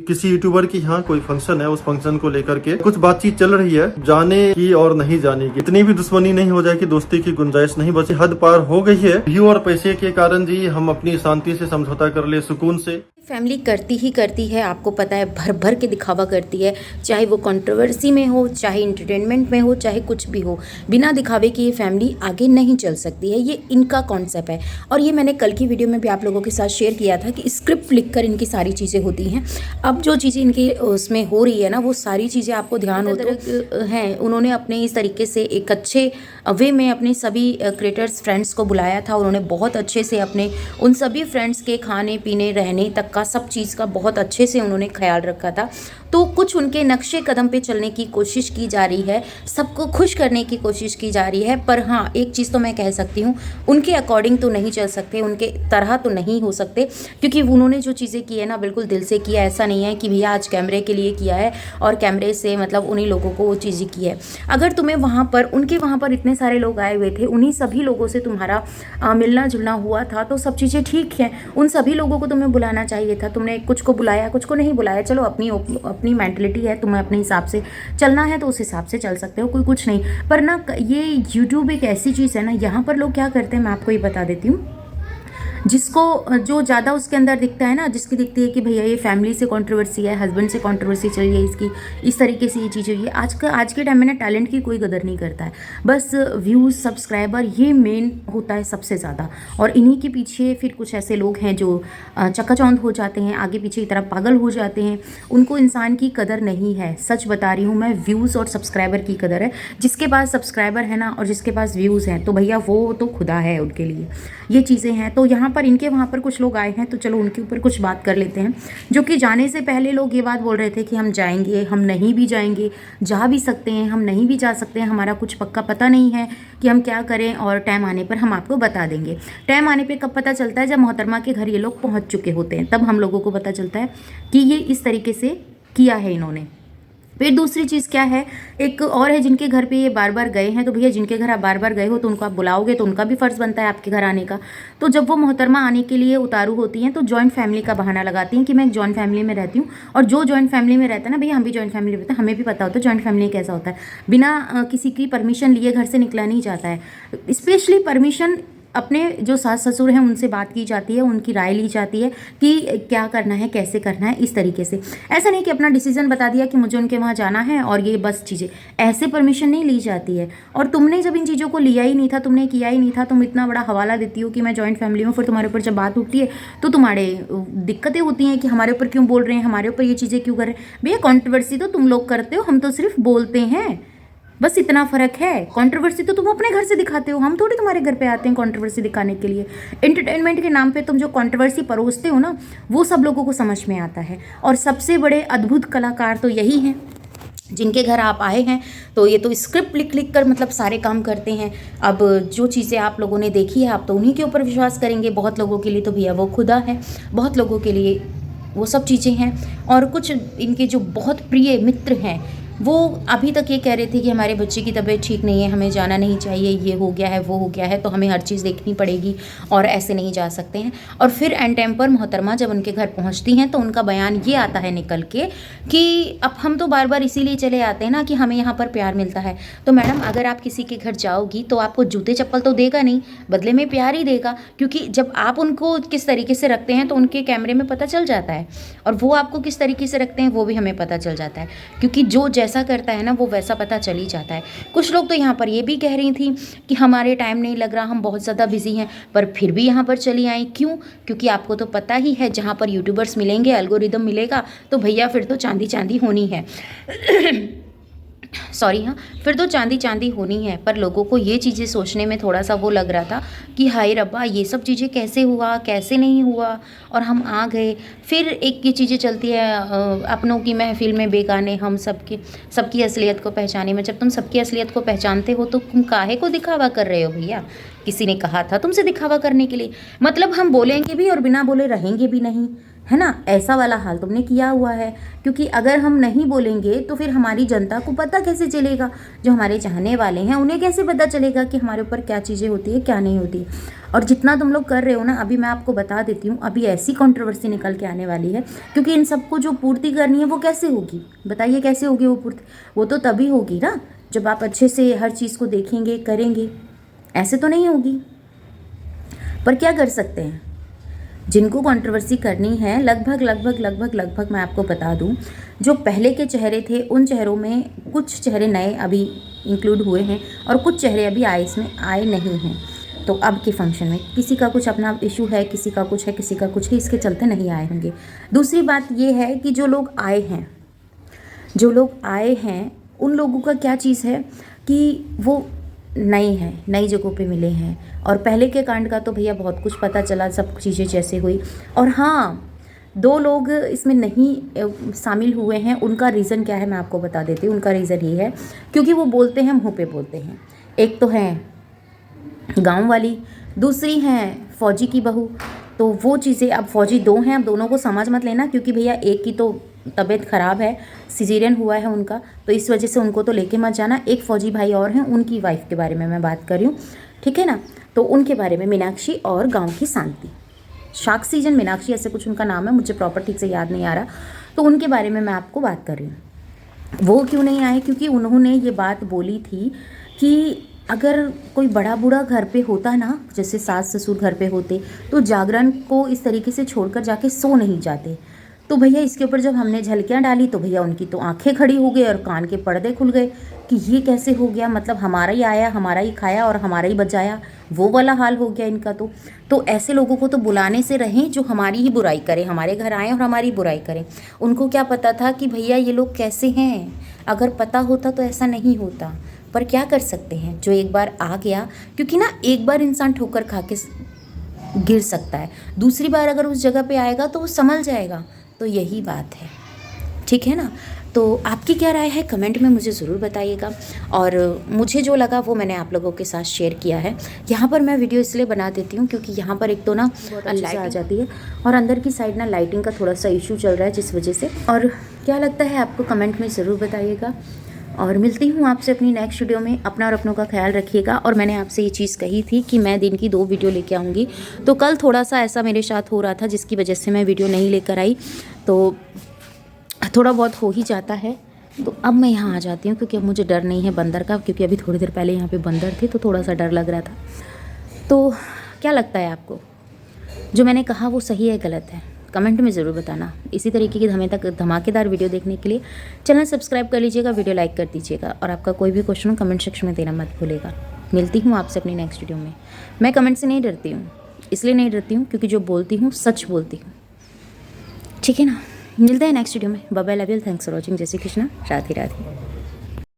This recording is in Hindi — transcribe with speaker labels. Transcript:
Speaker 1: किसी यूट्यूबर की यहाँ कोई फंक्शन है, उस फंक्शन को लेकर के कुछ बातचीत चल रही है, जाने की और नहीं जाने की। इतनी भी दुश्मनी नहीं हो जाए कि दोस्ती की गुंजाइश नहीं बची, हद पार हो गई है। व्यू और पैसे के कारण जी हम अपनी शांति से समझौता कर ले, सुकून से।
Speaker 2: फैमिली करती ही करती है, आपको पता है, भर भर के दिखावा करती है, चाहे वो कंट्रोवर्सी में हो, चाहे इंटरटेनमेंट में हो, चाहे कुछ भी हो। बिना दिखावे की ये फैमिली आगे नहीं चल सकती है, ये इनका कॉन्सेप्ट है। और ये मैंने कल की वीडियो में भी आप लोगों के साथ शेयर किया था कि स्क्रिप्ट लिखकर इनकी सारी चीज़ें होती हैं। अब जो चीज़ें इनकी उसमें हो रही है ना, वो सारी चीज़ें आपको ध्यान हो तो हैं। उन्होंने अपने इस तरीके से एक अच्छे वे में अपने सभी क्रिएटर्स फ्रेंड्स को बुलाया था। उन्होंने बहुत अच्छे से अपने उन सभी फ्रेंड्स के खाने पीने रहने तक का सब चीज़ का बहुत अच्छे से उन्होंने ख्याल रखा था। तो कुछ उनके नक्शे कदम पे चलने की कोशिश की जा रही है, सबको खुश करने की कोशिश की जा रही है। पर हाँ, एक चीज़ तो मैं कह सकती हूँ, उनके अकॉर्डिंग तो नहीं चल सकते, उनके तरह तो नहीं हो सकते, क्योंकि उन्होंने जो चीज़ें की है ना, बिल्कुल दिल से किया। ऐसा नहीं है कि भैया आज कैमरे के लिए किया है और कैमरे से मतलब उन्हीं लोगों को वो चीज़ें की है। अगर तुम्हें वहाँ पर उनके वहाँ पर इतने सारे लोग आए हुए थे, उन्हीं सभी लोगों से तुम्हारा मिलना जुलना हुआ था, तो सब चीज़ें ठीक हैं। उन सभी लोगों को तुम्हें बुलाना चाहिए था। तुमने कुछ को बुलाया, कुछ को नहीं बुलाया। चलो, अपनी मेंटलिटी है, तुम्हें अपने हिसाब से चलना है तो उस हिसाब से चल सकते हो, कोई कुछ नहीं। पर ना, ये यूट्यूब एक ऐसी चीज़ है ना, यहाँ पर लोग क्या करते हैं मैं आपको ये बता देती हूँ। जिसको जो ज़्यादा उसके अंदर दिखता है ना, जिसकी दिखती है कि भैया ये फैमिली से कंट्रोवर्सी है, हस्बैंड से कंट्रोवर्सी चल रही है इसकी, इस तरीके से ये चीज़ हुई है। आज के टाइम में ना टैलेंट की कोई कदर नहीं करता है, बस व्यूज़ सब्सक्राइबर ये मेन होता है सबसे ज़्यादा। और इन्हीं के पीछे फिर कुछ ऐसे लोग हैं जो चकाचौंध हो जाते हैं, आगे पीछे की तरफ पागल हो जाते हैं। उनको इंसान की कदर नहीं है, सच बता रही हूँ मैं। व्यूज़ और सब्सक्राइबर की कदर है। जिसके पास सब्सक्राइबर है ना और जिसके पास व्यूज़ हैं, तो भैया वो तो खुदा है उनके लिए, ये चीज़ें हैं। तो यहाँ पर इनके वहाँ पर कुछ लोग आए हैं, तो चलो उनके ऊपर कुछ बात कर लेते हैं। जो कि जाने से पहले लोग ये बात बोल रहे थे कि हम जाएंगे, हम नहीं भी जाएंगे, जा भी सकते हैं, हम नहीं भी जा सकते हैं, हमारा कुछ पक्का पता नहीं है कि हम क्या करें, और टाइम आने पर हम आपको बता देंगे। टाइम आने पर कब पता चलता है? जब मोहतरमा के घर ये लोग पहुँच चुके होते हैं, तब हम लोगों को पता चलता है कि ये इस तरीके से किया है इन्होंने। फिर दूसरी चीज़ क्या है, एक और है जिनके घर पे ये बार बार गए हैं। तो भैया जिनके घर आप बार बार गए हो तो उनको आप बुलाओगे, तो उनका भी फ़र्ज़ बनता है आपके घर आने का। तो जब वो मोहतरमा आने के लिए उतारू होती हैं, तो जॉइंट फैमिली का बहाना लगाती हैं कि मैं एक जॉइंट फैमिली में रहती हूँ। और जो जॉइंट फैमिली में रहता है ना, भैया हम भी जॉइंट फैमिली में रहते हैं, हमें भी पता होता है जॉइंट फैमिली कैसा होता है। बिना किसी की परमिशन लिए घर से निकला नहीं जाता है। स्पेशली परमिशन अपने जो सास ससुर हैं उनसे बात की जाती है, उनकी राय ली जाती है कि क्या करना है, कैसे करना है, इस तरीके से। ऐसा नहीं कि अपना डिसीजन बता दिया कि मुझे उनके वहाँ जाना है और ये बस चीज़ें, ऐसे परमिशन नहीं ली जाती है। और तुमने जब इन चीज़ों को लिया ही नहीं था, तुमने किया ही नहीं था, तुम इतना बड़ा हवाला देती हो कि मैं जॉइंट फैमिली हूँ, फिर तुम्हारे ऊपर जब बात उठती है तो तुम्हारे दिक्कतें होती हैं कि हमारे ऊपर क्यों बोल रहे हैं, हमारे ऊपर ये चीज़ें क्यों कर रहे हैं। भैया कंट्रोवर्सी तो तुम लोग करते हो, हम तो सिर्फ बोलते हैं, बस इतना फ़र्क है। कंट्रोवर्सी तो तुम अपने घर से दिखाते हो, हम थोड़ी तुम्हारे घर पे आते हैं कंट्रोवर्सी दिखाने के लिए। एंटरटेनमेंट के नाम पे तुम जो कंट्रोवर्सी परोसते हो ना, वो सब लोगों को समझ में आता है। और सबसे बड़े अद्भुत कलाकार तो यही हैं जिनके घर आप आए हैं। तो ये तो स्क्रिप्ट लिख कर मतलब सारे काम करते हैं। अब जो चीज़ें आप लोगों ने देखी है, आप तो उन्हीं के ऊपर विश्वास करेंगे। बहुत लोगों के लिए तो भैया वो खुदा है, बहुत लोगों के लिए वो सब चीज़ें हैं। और कुछ इनके जो बहुत प्रिय मित्र हैं, वो अभी तक ये कह रहे थे कि हमारे बच्चे की तबीयत ठीक नहीं है, हमें जाना नहीं चाहिए, ये हो गया है, वो हो गया है, तो हमें हर चीज़ देखनी पड़ेगी और ऐसे नहीं जा सकते हैं। और फिर एंड टाइम पर मोहतरमा जब उनके घर पहुंचती हैं तो उनका बयान ये आता है निकल के कि अब हम तो बार बार इसीलिए चले आते हैं ना कि हमें यहाँ पर प्यार मिलता है। तो मैडम, अगर आप किसी के घर जाओगी तो आपको जूते चप्पल तो देगा नहीं, बदले में प्यार ही देगा। क्योंकि जब आप उनको किस तरीके से रखते हैं तो उनके कैमरे में पता चल जाता है, और वो आपको किस तरीके से रखते हैं वो भी हमें पता चल जाता है। क्योंकि जो जैसा करता है ना, वो वैसा पता चल ही जाता है। कुछ लोग तो यहाँ पर ये भी कह रही थी कि हमारे टाइम नहीं लग रहा, हम बहुत ज़्यादा बिजी हैं, पर फिर भी यहाँ पर चली आई। क्यों? क्योंकि आपको तो पता ही है, जहाँ पर यूट्यूबर्स मिलेंगे, एल्गोरिदम मिलेगा, तो भैया फिर तो चांदी चांदी होनी है। सॉरी, हाँ, फिर तो चांदी चांदी होनी है। पर लोगों को ये चीज़ें सोचने में थोड़ा सा वो लग रहा था कि हाय रब्बा, ये सब चीज़ें कैसे हुआ, कैसे नहीं हुआ, और हम आ गए। फिर एक ये चीज़ें चलती है, अपनों की महफिल में बेगाने हम, सबकी असलियत को पहचाने में। जब तुम सबकी असलियत को पहचानते हो तो तुम काहे को दिखावा कर रहे हो भैया? किसी ने कहा था तुमसे दिखावा करने के लिए? मतलब हम बोलेंगे भी और बिना बोले रहेंगे भी नहीं, है ना, ऐसा वाला हाल तुमने किया हुआ है। क्योंकि अगर हम नहीं बोलेंगे तो फिर हमारी जनता को पता कैसे चलेगा, जो हमारे चाहने वाले हैं उन्हें कैसे पता चलेगा कि हमारे ऊपर क्या चीज़ें होती है क्या नहीं होती। और जितना तुम लोग कर रहे हो ना, अभी मैं आपको बता देती हूँ, अभी ऐसी कंट्रोवर्सी निकल के आने वाली है। क्योंकि इन सबको जो पूर्ति करनी है वो कैसे होगी, बताइए कैसे होगी वो पूर्ति? वो तो तभी होगी ना जब आप अच्छे से हर चीज़ को देखेंगे करेंगे, ऐसे तो नहीं होगी। पर क्या कर सकते हैं, जिनको कंट्रोवर्सी करनी है, लगभग मैं आपको बता दूं, जो पहले के चेहरे थे उन चेहरों में कुछ चेहरे नए अभी इंक्लूड हुए हैं और कुछ चेहरे अभी इसमें आए नहीं हैं। तो अब के फंक्शन में किसी का कुछ अपना इशू है, किसी का कुछ है, किसी का कुछ है, इसके चलते नहीं आए होंगे। दूसरी बात ये है कि जो लोग आए हैं उन लोगों का क्या चीज़ है कि वो नई जगहों पे मिले हैं। और पहले के कांड का तो भैया बहुत कुछ पता चला, सब चीज़ें जैसे हुई। और हाँ, 2 लोग इसमें नहीं शामिल हुए हैं, उनका रीज़न क्या है मैं आपको बता देती हूँ। उनका रीज़न ये है क्योंकि वो बोलते हैं, मुँह पे बोलते हैं। एक तो है गांव वाली, दूसरी हैं फौजी की बहू। तो वो चीज़ें, अब फौजी 2 हैं, अब दोनों को समझ मत लेना, क्योंकि भैया एक की तो तबीयत ख़राब है, सिजेरियन हुआ है उनका, तो इस वजह से उनको तो लेके मत जाना। एक फौजी भाई और हैं, उनकी वाइफ के बारे में मैं बात कर रही हूँ, ठीक है ना। तो उनके बारे में, मीनाक्षी और गांव की शांति, साक्षीजन मीनाक्षी ऐसे कुछ उनका नाम है, मुझे प्रॉपर ठीक से याद नहीं आ रहा। तो उनके बारे में मैं आपको बात कर रही हूँ। वो क्यों नहीं आए? क्योंकि उन्होंने ये बात बोली थी कि अगर कोई बड़ा बूढ़ा घर पे होता ना, जैसे सास ससुर घर पे होते, तो जागरण को इस तरीके से छोड़कर जाके सो नहीं जाते। तो भैया इसके ऊपर जब हमने झलकियाँ डाली तो भैया उनकी तो आंखें खड़ी हो गई और कान के पर्दे खुल गए कि ये कैसे हो गया, मतलब हमारा ही आया, हमारा ही खाया और हमारा ही बचाया, वो वाला हाल हो गया इनका। तो ऐसे लोगों को तो बुलाने से रहें जो हमारी ही बुराई करें, हमारे घर आएँ और हमारी बुराई करें। उनको क्या पता था कि भैया ये लोग कैसे हैं? अगर पता होता तो ऐसा नहीं होता। पर क्या कर सकते हैं, जो एक बार आ गया, क्योंकि ना एक बार इंसान ठोकर खा के गिर सकता है, दूसरी बार अगर उस जगह पे आएगा तो वो संभल जाएगा। तो यही बात है, ठीक है ना। तो आपकी क्या राय है कमेंट में मुझे ज़रूर बताइएगा। और मुझे जो लगा वो मैंने आप लोगों के साथ शेयर किया है। यहाँ पर मैं वीडियो इसलिए बना देती हूँ क्योंकि यहाँ पर एक तो ना लाइट आ जाती है और अंदर की साइड ना लाइटिंग का थोड़ा सा इशू चल रहा है, जिस वजह से। और क्या लगता है आपको कमेंट में ज़रूर बताइएगा। और मिलती हूँ आपसे अपनी नेक्स्ट वीडियो में। अपना और अपनों का ख्याल रखिएगा। और मैंने आपसे ये चीज़ कही थी कि मैं दिन की 2 वीडियो लेके आऊँगी, तो कल थोड़ा सा ऐसा मेरे साथ हो रहा था जिसकी वजह से मैं वीडियो नहीं लेकर आई, तो थोड़ा बहुत हो ही जाता है। तो अब मैं यहाँ आ जाती हूँ क्योंकि अब मुझे डर नहीं है बंदर का, क्योंकि अभी थोड़ी देर पहले यहाँ पे बंदर थे तो थोड़ा सा डर लग रहा था। तो क्या लगता है आपको, जो मैंने कहा वो सही है गलत है? कमेंट में ज़रूर बताना। इसी तरीके की धमाकेदार वीडियो देखने के लिए चैनल सब्सक्राइब कर लीजिएगा, वीडियो लाइक कर दीजिएगा। और आपका कोई भी क्वेश्चन कमेंट सेक्शन में देना मत भूलेगा। मिलती हूँ आपसे अपनी नेक्स्ट वीडियो में। मैं कमेंट से नहीं डरती हूँ, इसलिए नहीं डरती हूँ क्योंकि जो बोलती हूँ सच बोलती हूँ, ठीक है ना। मिलते हैं नेक्स्ट वीडियो में। Bye bye, love you, thanks for watching. जय श्री कृष्णा, राधे राधे।